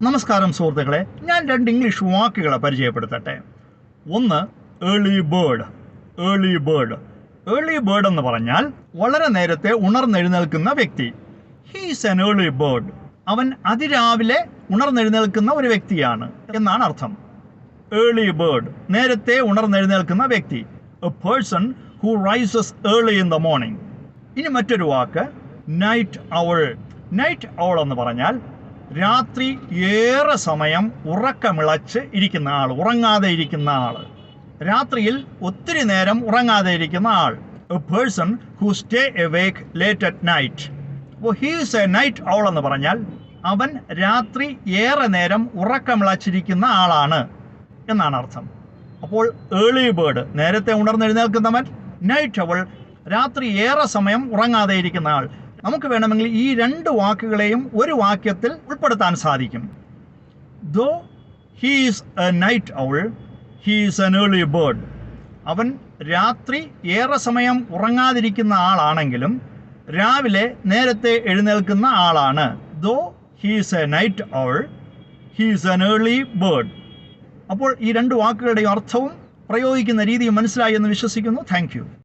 നമസ്കാരം സുഹൃത്തുക്കളെ, ഞാൻ രണ്ട് ഇംഗ്ലീഷ് വാക്കുകളെ പരിചയപ്പെടുത്തട്ടെ. ഒന്ന് ഏർലി ബേർഡ്. ഏർലി ബേർഡ് എന്ന് പറഞ്ഞാൽ വളരെ നേരത്തെ ഉണർന്നെഴുന്നേൽക്കുന്ന വ്യക്തി. He's an early bird. അവൻ അതിരാവിലെ ഉണർന്നെഴുന്നേൽക്കുന്ന ഒരു വ്യക്തിയാണ് എന്നാണ് അർത്ഥം. ഏർലി ബേർഡ്, നേരത്തെ ഉണർന്നെഴുന്നേൽക്കുന്ന വ്യക്തി. A person who rises early in the morning. ഇനി മറ്റൊരു വാക്ക് നൈറ്റ് ഔൾ. നൈറ്റ് ഔൾ എന്ന് പറഞ്ഞാൽ രാത്രി ഏറെ സമയം ഉറക്കമിളച്ച് ഇരിക്കുന്ന ആൾ, ഉറങ്ങാതെ ഇരിക്കുന്ന ആൾ. രാത്രിയിൽ ഒത്തിരി നേരം ഉറങ്ങാതെ ഇരിക്കുന്ന ആൾ. A person who stay awake late at night. അപ്പോൾ ഹീസ് എ നൈറ്റ് ഔൾ എന്ന് പറഞ്ഞാൽ അവൻ രാത്രി ഏറെ നേരം ഉറക്കമിളച്ചിരിക്കുന്ന ആളാണ് എന്നാണ് അർത്ഥം. അപ്പോൾ ഏർലി ബേർഡ്, നേരത്തെ ഉണർന്നെഴുന്നേൽക്കുന്നവൻ. നൈറ്റ് ഔൾ, രാത്രി ഏറെ സമയം ഉറങ്ങാതെ ഇരിക്കുന്ന ആൾ. നമുക്ക് വേണമെങ്കിൽ ഈ രണ്ട് വാക്കുകളെയും ഒരു വാക്യത്തിൽ ഉൾപ്പെടുത്താൻ സാധിക്കും. Though he is a night owl, he is an early bird. അവൻ രാത്രി ഏറെ സമയം ഉറങ്ങാതിരിക്കുന്ന ആളാണെങ്കിലും രാവിലെ നേരത്തെ എഴുന്നേൽക്കുന്ന ആളാണ്. Though he is a night owl, he is an early bird. അപ്പോൾ ഈ രണ്ട് വാക്കുകളുടെയും അർത്ഥവും പ്രയോഗിക്കുന്ന രീതിയും മനസ്സിലായി എന്ന് വിശ്വസിക്കുന്നു. Thank you.